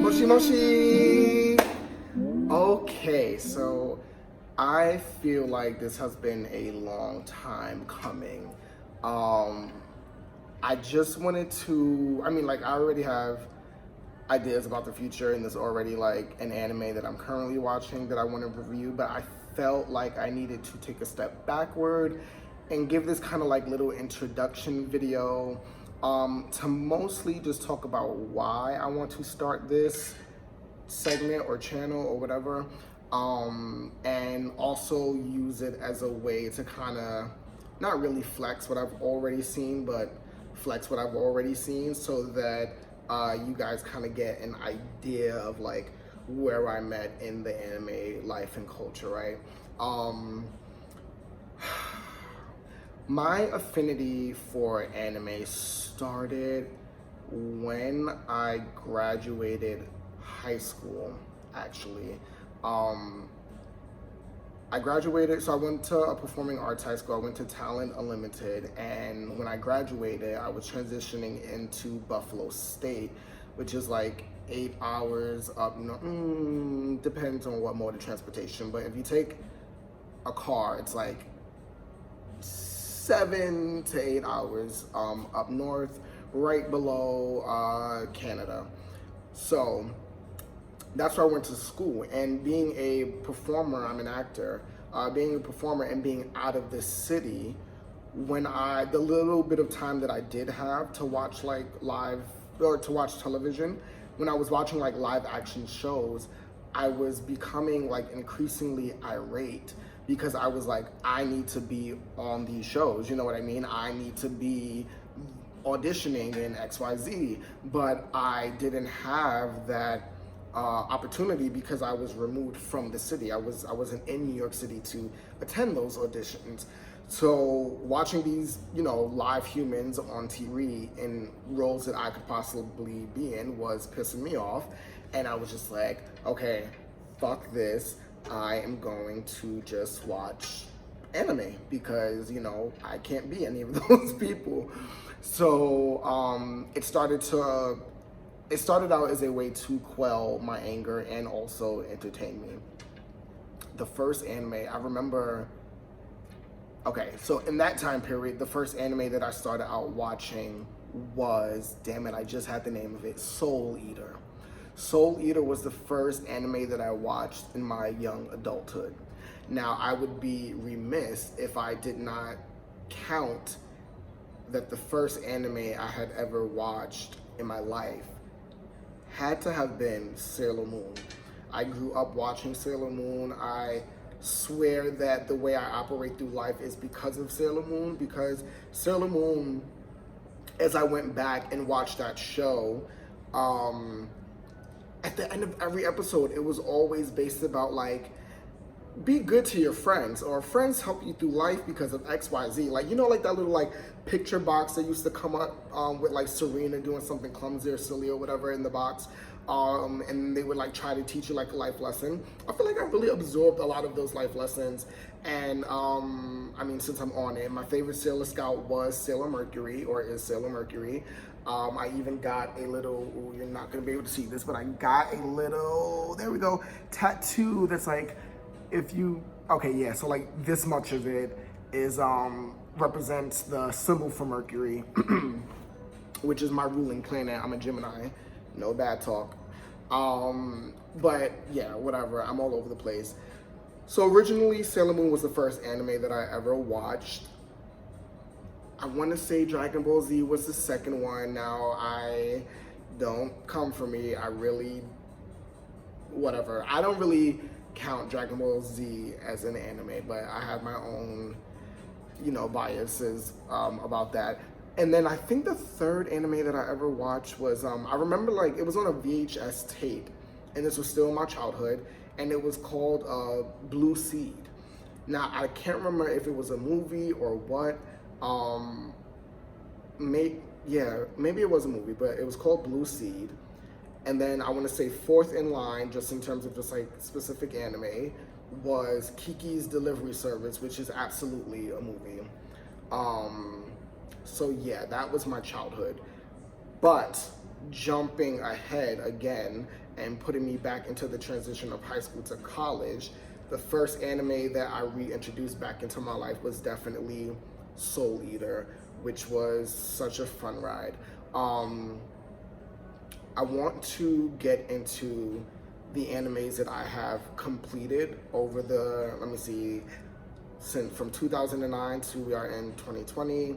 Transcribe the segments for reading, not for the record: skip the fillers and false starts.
Moshi Moshi! Okay, so I feel like this has been a long time coming. I just wanted to, I already have ideas about the future, and there's already like an anime that I'm currently watching that I want to review, but I felt like I needed to take a step backward and give this kind of like little introduction video to mostly just talk about why I want to start this segment or channel or whatever, and also use it as a way to kind of not really flex what I've already seen, but flex what I've already seen so that you guys kind of get an idea of like where I'm at in the anime life and culture, right? My affinity for anime started when I graduated high school, actually. I graduated, so I went to a performing arts high school. I went to Talent Unlimited, and when I graduated, I was transitioning into Buffalo State, which is like 8 hours up north. Depends on what mode of transportation, but if you take a car, it's like 7 to 8 hours up north, right below Canada. So that's where I went to school, and being a performer, I'm an actor, being a performer and being out of this city, the little bit of time that I did have to watch like live, or to watch television, when I was watching like live action shows, I was becoming like increasingly irate because I was like, I need to be on these shows, you know what I mean? I need to be auditioning in XYZ, but I didn't have that opportunity because I was removed from the city. I wasn't in New York City to attend those auditions. So watching these, live humans on TV in roles that I could possibly be in was pissing me off. And I was just like, okay, fuck this. I am going to just watch anime because, I can't be any of those people. So it started out as a way to quell my anger and also entertain me. The first anime, I remember, okay, so in that time period, the first anime that I started out watching was, damn it, I just had the name of it, Soul Eater. Soul Eater was the first anime that I watched in my young adulthood. Now, I would be remiss if I did not count that the first anime I had ever watched in my life had to have been Sailor Moon. I grew up watching Sailor Moon. I swear that the way I operate through life is because of Sailor Moon, because Sailor Moon, as I went back and watched that show, at the end of every episode, it was always based about like, be good to your friends, or friends help you through life because of XYZ. Like, like that little like picture box that used to come up with like Serena doing something clumsy or silly or whatever in the box. And they would like try to teach you like a life lesson. I feel like I really absorbed a lot of those life lessons. And since I'm on it, my favorite Sailor Scout was Sailor Mercury, or is Sailor Mercury. I even got a little, you're not gonna be able to see this, but I got a little, there we go, tattoo that's like, so like this much of it is represents the symbol for Mercury, which is my ruling planet. I'm a Gemini, no bad talk. But yeah, whatever, I'm all over the place. So originally Sailor Moon was the first anime that I ever watched. I want to say Dragon Ball Z was the second one. Now, don't come for me. Whatever. I don't really count Dragon Ball Z as an anime, but I have my own, biases about that. And then I think the third anime that I ever watched was, I remember like it was on a VHS tape, and this was still in my childhood, and it was called Blue Seed. Now, I can't remember if it was a movie or what. Maybe it was a movie, but it was called Blue Seed. And then I want to say fourth in line, just in terms of just like specific anime, was Kiki's Delivery Service, which is absolutely a movie. So yeah, that was my childhood. But jumping ahead again and putting me back into the transition of high school to college, the first anime that I reintroduced back into my life was definitely Soul Eater, which was such a fun ride. I want to get into the animes that I have completed over the, let me see, since from 2009 to we are in 2020.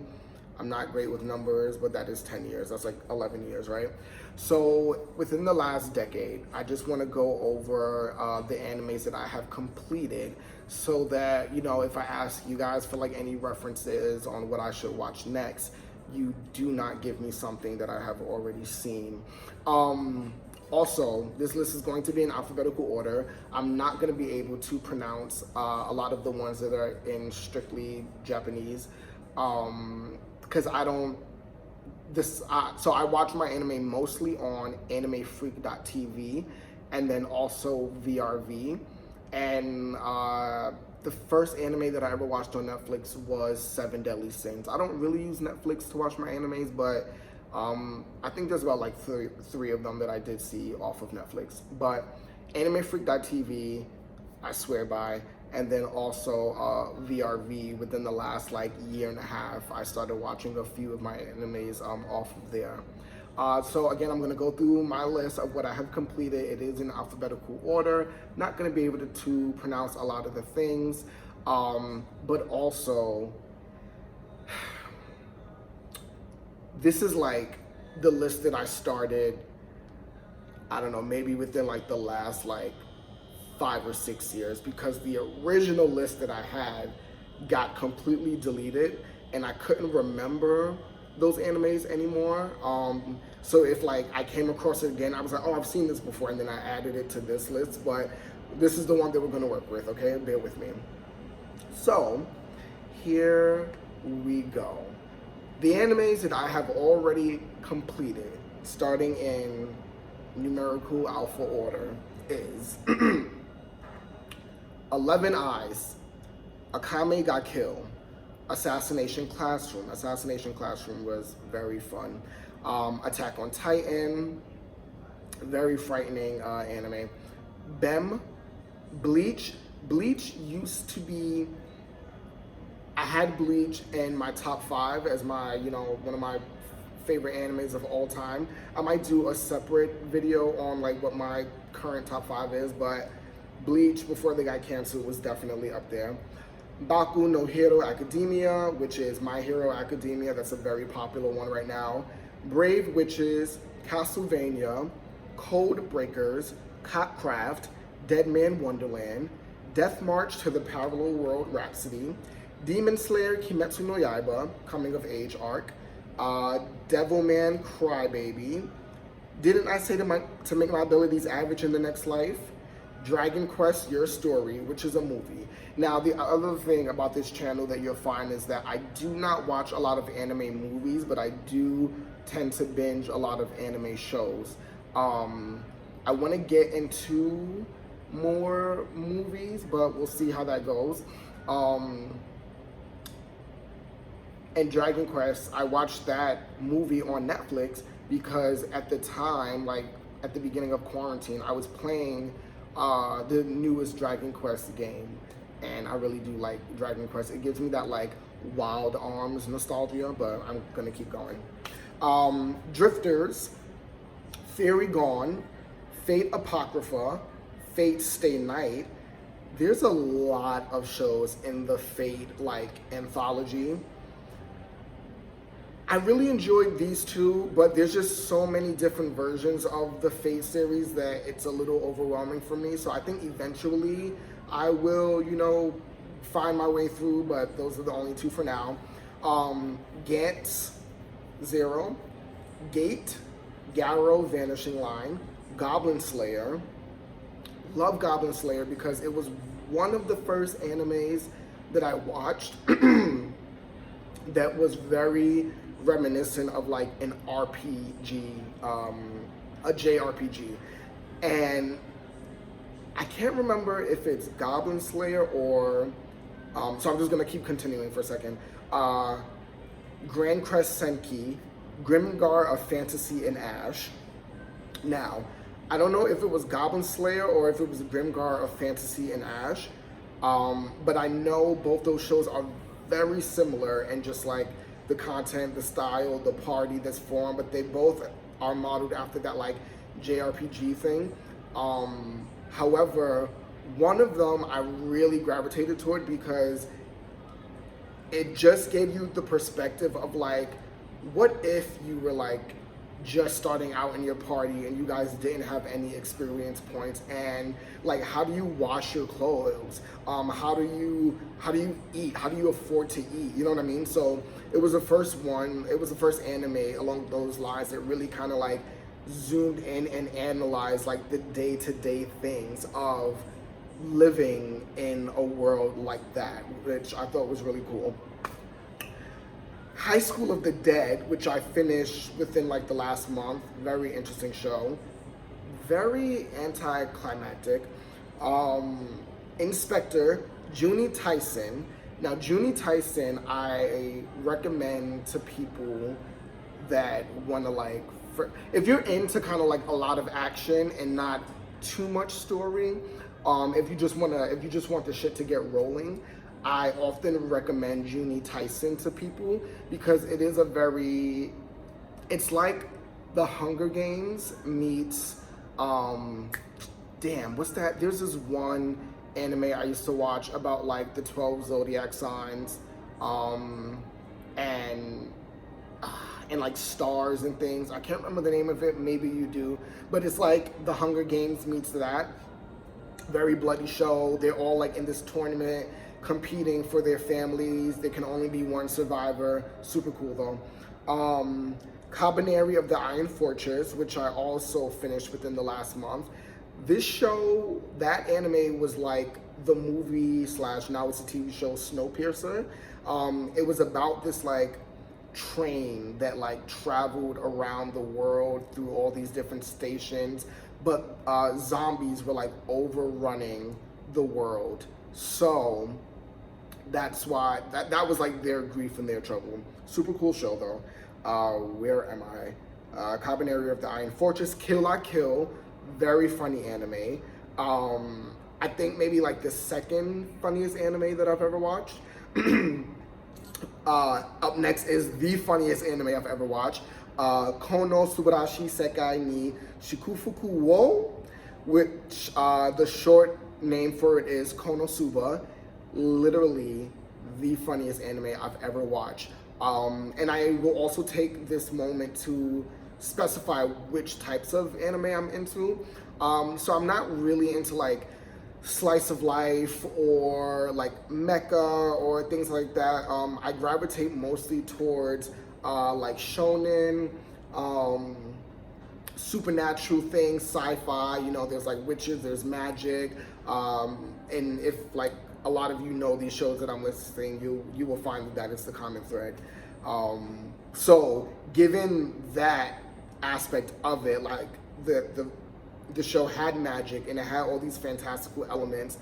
I'm not great with numbers, but that is 10 years. That's like 11 years, right? So within the last decade, I just want to go over the animes that I have completed so that, you know, if I ask you guys for like any references on what I should watch next, you do not give me something that I have already seen. Also, this list is going to be in alphabetical order. I'm not going to be able to pronounce a lot of the ones that are in strictly Japanese because I don't. So I watch my anime mostly on AnimeFreak.tv and then also VRV. And the first anime that I ever watched on Netflix was Seven Deadly Sins. I don't really use Netflix to watch my animes, but I think there's about like three of them that I did see off of Netflix. But AnimeFreak.tv, I swear by. And then also VRV. Within the last like year and a half, I started watching a few of my animes off of there. So again, I'm gonna go through my list of what I have completed. It is in alphabetical order. Not gonna be able to pronounce a lot of the things, but also, this is like the list that I started, I don't know, maybe within like the last like 5 or 6 years, because the original list that I had got completely deleted and I couldn't remember those animes anymore. So if like I came across it again, I was like, oh, I've seen this before, and then I added it to this list, but this is the one that we're gonna work with, okay? Bear with me. So here we go. The animes that I have already completed, starting in numerical alpha order, is 11 Eyes, Akame ga Kill, Assassination Classroom. Assassination Classroom was very fun. Attack on Titan, very frightening anime. Bem, Bleach. Bleach used to be, I had Bleach in my top 5 as my, you know, one of my favorite animes of all time. I might do a separate video on like what my current top 5 is, but Bleach, before they got canceled, was definitely up there. Baku no Hero Academia, which is My Hero Academia. That's a very popular one right now. Brave Witches, Castlevania, Code Breakers, Copcraft, Dead Man Wonderland, Death March to the Parallel World Rhapsody, Demon Slayer Kimetsu no Yaiba, Coming of Age arc, Devilman Crybaby, Didn't I Say to Make My Abilities Average in the Next Life, Dragon Quest Your Story, which is a movie. Now, the other thing about this channel that you'll find is that I do not watch a lot of anime movies, but I do tend to binge a lot of anime shows. I want to get into more movies, but we'll see how that goes. And Dragon Quest, I watched that movie on Netflix because at the time, like at the beginning of quarantine, I was playing the newest Dragon Quest game, and I really do like Dragon Quest. It gives me that like Wild Arms nostalgia, but I'm gonna keep going. Drifters, Theory Gone, Fate Apocrypha, Fate Stay Night. There's a lot of shows in the Fate like anthology. I really enjoyed these two, but there's just so many different versions of the Fate series that it's a little overwhelming for me. So I think eventually I will, you know, find my way through, but those are the only two for now. Gantz Zero, Gate, Garrow Vanishing Line, Goblin Slayer. Love Goblin Slayer because it was one of the first animes that I watched that was very reminiscent of like an RPG, a JRPG. And I can't remember if it's Goblin Slayer or, so I'm just gonna keep continuing for a second. Grand Crest Senki, Grimgar of Fantasy and Ash. Now, I don't know if it was Goblin Slayer or if it was Grimgar of Fantasy and Ash, but I know both those shows are very similar and just like the content, the style, the party that's formed, but they both are modeled after that like JRPG thing. However, one of them I really gravitated toward because it just gave you the perspective of like, what if you were like just starting out in your party and you guys didn't have any experience points, and like how do you wash your clothes, how do you eat, how do you afford to eat, you know what I mean? So it was the first anime along those lines that really kind of like zoomed in and analyzed like the day-to-day things of living in a world like that, which I thought was really cool. High School of the Dead, which I finished within like the last month. Very interesting show. Very anticlimactic. Inspector Junie Tyson. Now, Junie Tyson, I recommend to people that want to like, if you're into kind of like a lot of action and not too much story, if you just want the shit to get rolling, I often recommend Junie Tyson to people because it is it's like the Hunger Games meets, what's that? There's this one anime I used to watch about like the 12 zodiac signs, and like stars and things. I can't remember the name of it, maybe you do, but it's like the Hunger Games meets that. Very bloody show. They're all like in this tournament competing for their families. There can only be one survivor. Super cool though. Cabaneri of the Iron Fortress, which I also finished within the last month. This show, that anime was like the movie / now it's a TV show, Snowpiercer. It was about this like train that like traveled around the world through all these different stations, but zombies were like overrunning the world. So that's why that was like their grief and their trouble. Super cool show though. Where am I? Cabaneri of the Iron Fortress, Kill La Kill, very funny anime. I think maybe like the second funniest anime that I've ever watched. Up next is the funniest anime I've ever watched. Kono Subarashi Sekai ni Shikufuku wo, which the short name for it is Konosuba. Literally the funniest anime I've ever watched. And I will also take this moment to specify which types of anime I'm into. So I'm not really into like slice of life or like mecha or things like that. I gravitate mostly towards like shonen, supernatural things, sci-fi, you know, there's like witches, there's magic, and if like a lot of you know these shows that I'm listing, you will find that it's the common thread. So given that aspect of it, like the show had magic and it had all these fantastical elements,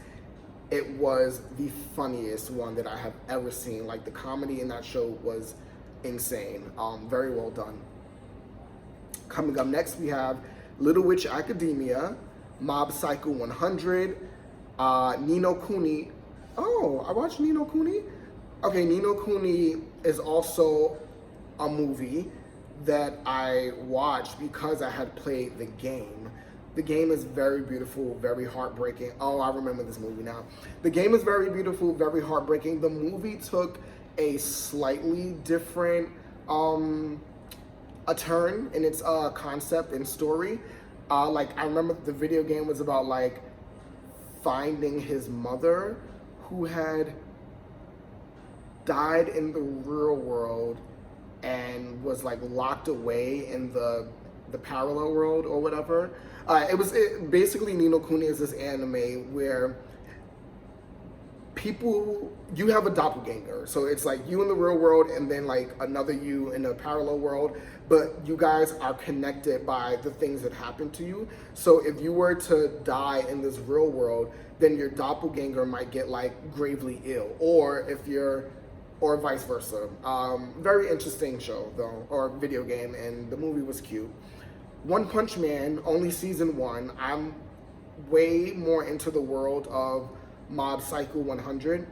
it was the funniest one that I have ever seen. Like the comedy in that show was insane. Very well done. Coming up next, we have Little Witch Academia, Mob Psycho 100, Ninokuni. Oh, I watched Ninokuni? Okay, Ninokuni is also a movie that I watched because I had played the game. The game is very beautiful, very heartbreaking. Oh, I remember this movie now. The game is very beautiful, very heartbreaking. The movie took a slightly different a turn in its concept and story. Like I remember the video game was about like finding his mother who had died in the real world and was like locked away in the parallel world or whatever. Basically Ninokuni is this anime where you have a doppelganger. So it's like you in the real world and then like another you in a parallel world, but you guys are connected by the things that happen to you. So if you were to die in this real world, then your doppelganger might get like gravely ill, or vice versa. Very interesting show though, or video game, and the movie was cute. One Punch Man, only season 1. I'm way more into the world of Mob Psycho 100,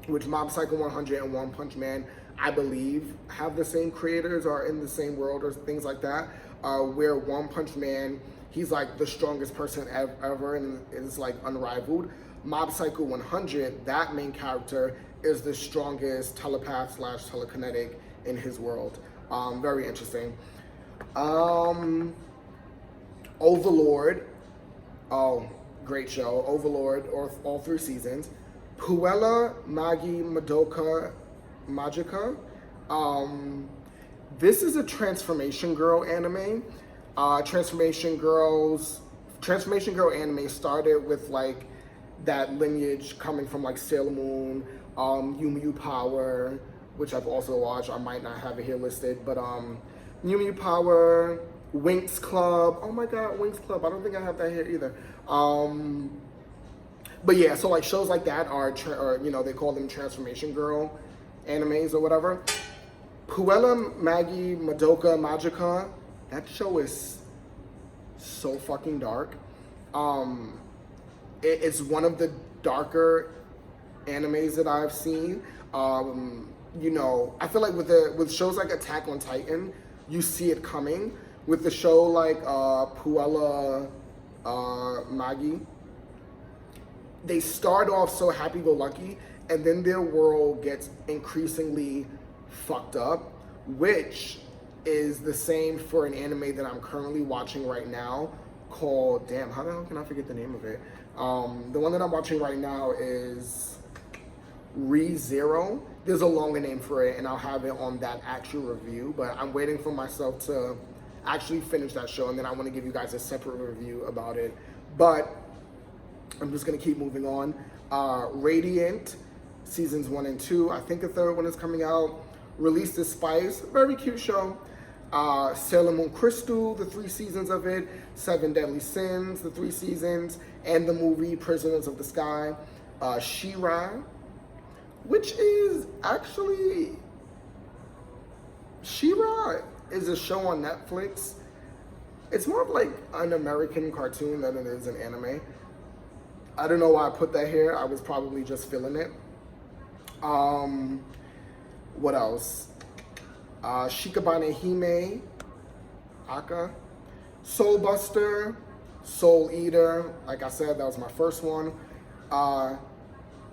which Mob Psycho 100 and One Punch Man, I believe, have the same creators or in the same world or things like that. Where One Punch Man, he's like the strongest person ever and is like unrivaled. Mob Psycho 100, that main character is the strongest telepath / telekinetic in his world. Very interesting. Overlord. Oh, great show. Overlord, all 3 seasons. Puella Magi Madoka Magica. This is a Transformation Girl anime. Transformation Girl anime started with like that lineage coming from like Sailor Moon, Yu Yu Power, which I've also watched. I might not have it here listed, but Yu Yu Power, Winx Club. Oh my God, Winx Club. I don't think I have that here either. But yeah, so like shows like that are, they call them Transformation Girl animes or whatever. Puella Magi Madoka Magica. That show is so fucking dark. It's one of the darker animes that I've seen. I feel like with shows like Attack on Titan, you see it coming. With the show like Puella Magi, they start off so happy-go-lucky, and then their world gets increasingly fucked up, which is the same for an anime that I'm currently watching right now called, damn, how the hell can I forget the name of it? The one that I'm watching right now is Re:Zero. There's a longer name for it, and I'll have it on that actual review, but I'm waiting for myself to actually finish that show, and then I want to give you guys a separate review about it. But I'm just going to keep moving on. Radiant, seasons 1 and 2. I think a 3rd one is coming out. Release the Spice, very cute show. Sailor Moon Crystal, the 3 seasons of it. 7 Deadly Sins, the 3 seasons. And the movie Prisoners of the Sky. She-Ra, which is actually... She-Ra is a show on Netflix. It's more of like an American cartoon than it is an anime. I don't know why I put that here. I was probably just feeling it. What else? Shikabane Hime, Aka, Soul Buster, Soul Eater. Like I said, that was my first one.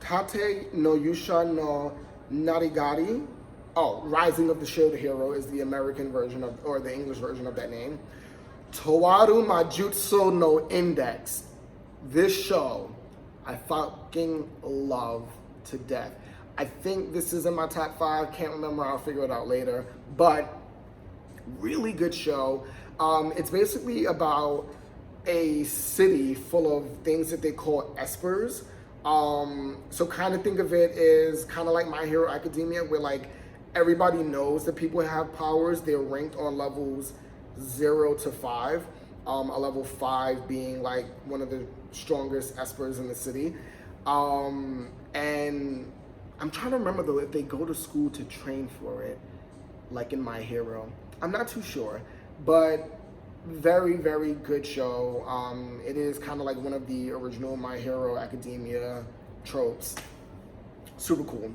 Tate no Yusha no Narigari. Oh, Rising of the Shield Hero is the American version of, or the English version of that name. Towaru Majutsu no Index. This show, I fucking love to death. I think this is in my top 5. Can't remember. I'll figure it out later. But really good show. It's basically about a city full of things that they call espers. So kind of think of it as kind of like My Hero Academia, where like everybody knows that people have powers. They're ranked on levels 0 to 5. A level 5 being like one of the strongest espers in the city. And I'm trying to remember though if they go to school to train for it, like in My Hero. I'm not too sure, but very, very good show. It is kind of like one of the original My Hero Academia tropes. Super cool.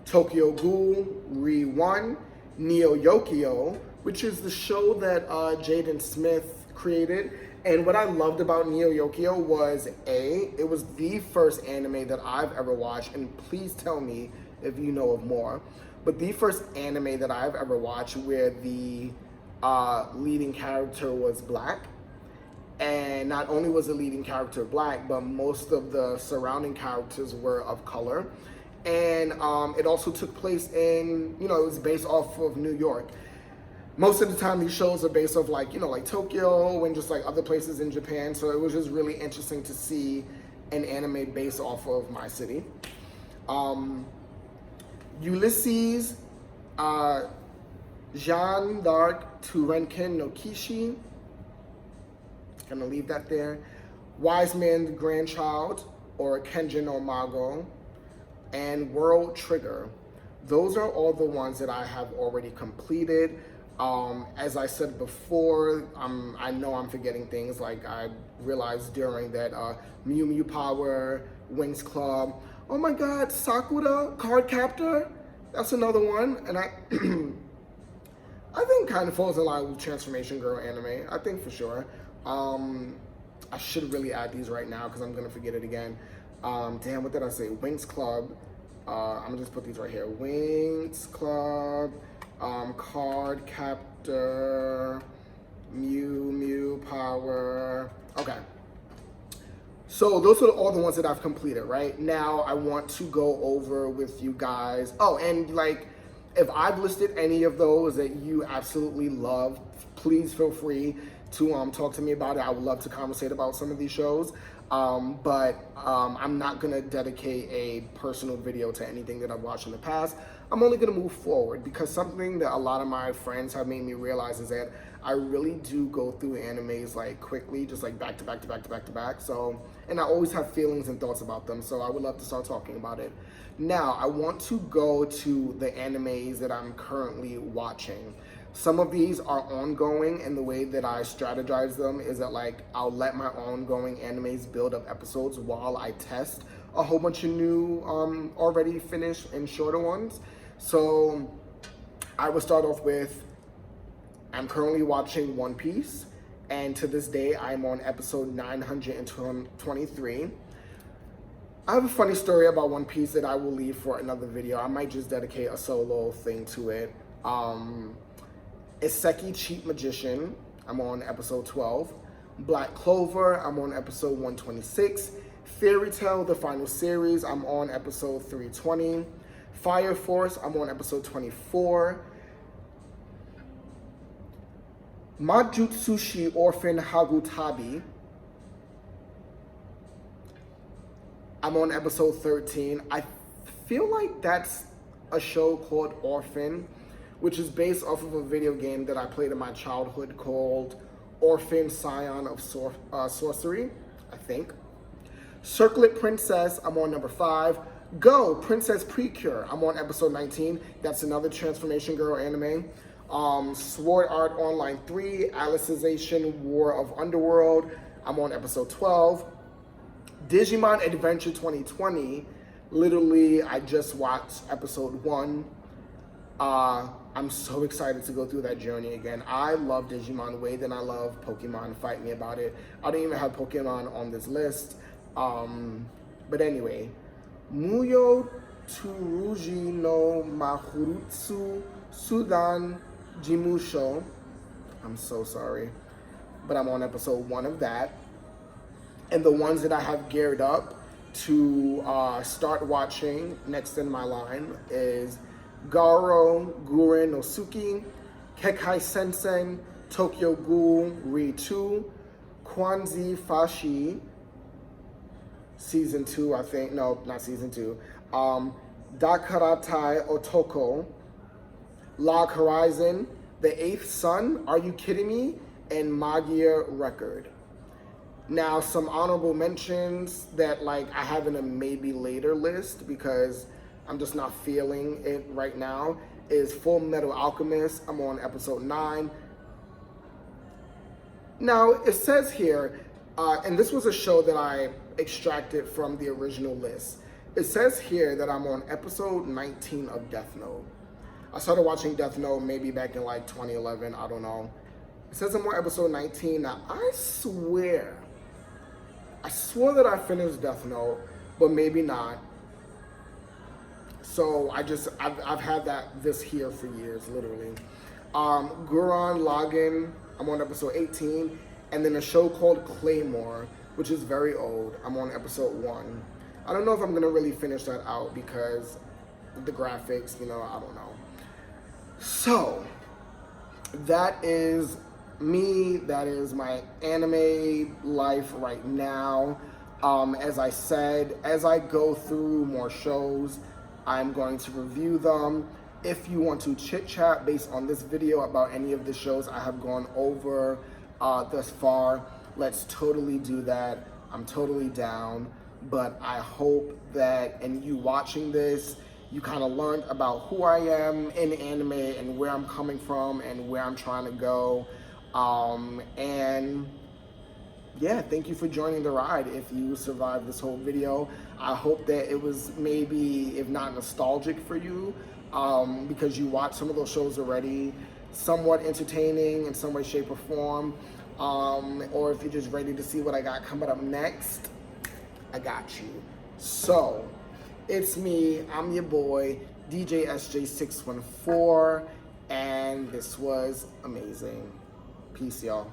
Tokyo Ghoul, Re-1, Neo Yokio, which is the show that Jaden Smith created. And what I loved about Neo Yokio was it was the first anime that I've ever watched, and please tell me if you know of more, but the first anime that I've ever watched where the leading character was black. And not only was the leading character black, but most of the surrounding characters were of color. And it also took place in, it was based off of New York. Most of the time these shows are based off like Tokyo and just like other places in Japan. So it was just really interesting to see an anime based off of my city. Ulysses, Jeanne d'Arc to Renken no Kishi. Gonna leave that there. Wise Man's Grandchild, or Kenjin no Mago, and World Trigger. Those are all the ones that I have already completed. As I said before, I know I'm forgetting things. Like I realized during that Mew Mew Power, Wings Club. Oh my God, Sakura Card Captor. That's another one, and I I think kind of falls in line with Transformation Girl anime. I think for sure. I should really add these right now because I'm gonna forget it again. Damn, what did I say? Wings Club. I'm gonna just put these right here. Wings Club, Card Captor, Mew Mew Power. Okay. So those are all the ones that I've completed, right? Now I want to go over with you guys. Oh, and like, if I've listed any of those that you absolutely love, please feel free to talk to me about it. I would love to conversate about some of these shows. But I'm not gonna dedicate a personal video to anything that I've watched in the past. I'm only gonna move forward because something that a lot of my friends have made me realize is that I really do go through animes like quickly, just like back to back to back to back to back. So, and I always have feelings and thoughts about them. So I would love to start talking about it. Now, I want to go to the animes that I'm currently watching. Some of these are ongoing, and the way that I strategize them is that like I'll let my ongoing animes build up episodes while I test a whole bunch of new already finished and shorter ones. So I will start off with, I'm currently watching One Piece, and to this day I'm on episode 923. I have a funny story about One Piece that I will leave for another video. I might just dedicate a solo thing to it. Iseki Cheat Magician, I'm on episode 12. Black Clover, I'm on episode 126. Fairy Tail, the final series, I'm on episode 320. Fire Force, I'm on episode 24. Majutsushi Orphan Hagutabi, I'm on episode 13. I feel like that's a show called Orphan, which is based off of a video game that I played in my childhood called Orphan Scion of Sorcery, I think. Circlet Princess, I'm on number 5. Go, Princess Precure, I'm on episode 19. That's another Transformation Girl anime. Sword Art Online 3, Alicization War of Underworld, I'm on episode 12. Digimon Adventure 2020, literally I just watched episode 1. I'm so excited to go through that journey again. I love Digimon way than I love Pokemon. Fight me about it. I don't even have Pokemon on this list. But anyway, Muyo Tsurugi no Mahurutsu Sudan Jimusho. I'm so sorry. But I'm on episode 1 of that. And the ones that I have geared up to start watching next in my line is Garo Guren no Suki, Kekai Sensen, Tokyo Ghoul Re 2, Kwanzi Fashi, season 2, I think. No, not season 2. Dakaratai Otoko, Log Horizon, The Eighth Sun, Are You Kidding Me? And Magia Record. Now, some honorable mentions that like I have in a maybe later list because I'm just not feeling it right now is Full Metal Alchemist. I'm on episode 9. Now, it says here, and this was a show that I extracted from the original list. It says here that I'm on episode 19 of Death Note. I started watching Death Note maybe back in like 2011, I don't know. It says I'm on episode 19. Now, I swore that I finished Death Note, but maybe not. So I've had this here for years, literally. Gurren Lagann, I'm on episode 18. And then a show called Claymore, which is very old. I'm on episode 1. I don't know if I'm gonna really finish that out because the graphics, you know, I don't know. So, that is me, that is my anime life right now. As I said, as I go through more shows, I'm going to review them. If you want to chit chat based on this video about any of the shows I have gone over thus far, let's totally do that. I'm totally down, but I hope that, and you watching this, you kind of learned about who I am in anime and where I'm coming from and where I'm trying to go. And yeah, thank you for joining the ride. If you survived this whole video, I hope that it was maybe, if not nostalgic for you, because you watched some of those shows already, somewhat entertaining in some way, shape, or form. Or if you're just ready to see what I got coming up next, I got you. So, it's me, I'm your boy, DJ SJ614, and this was amazing. Peace, y'all.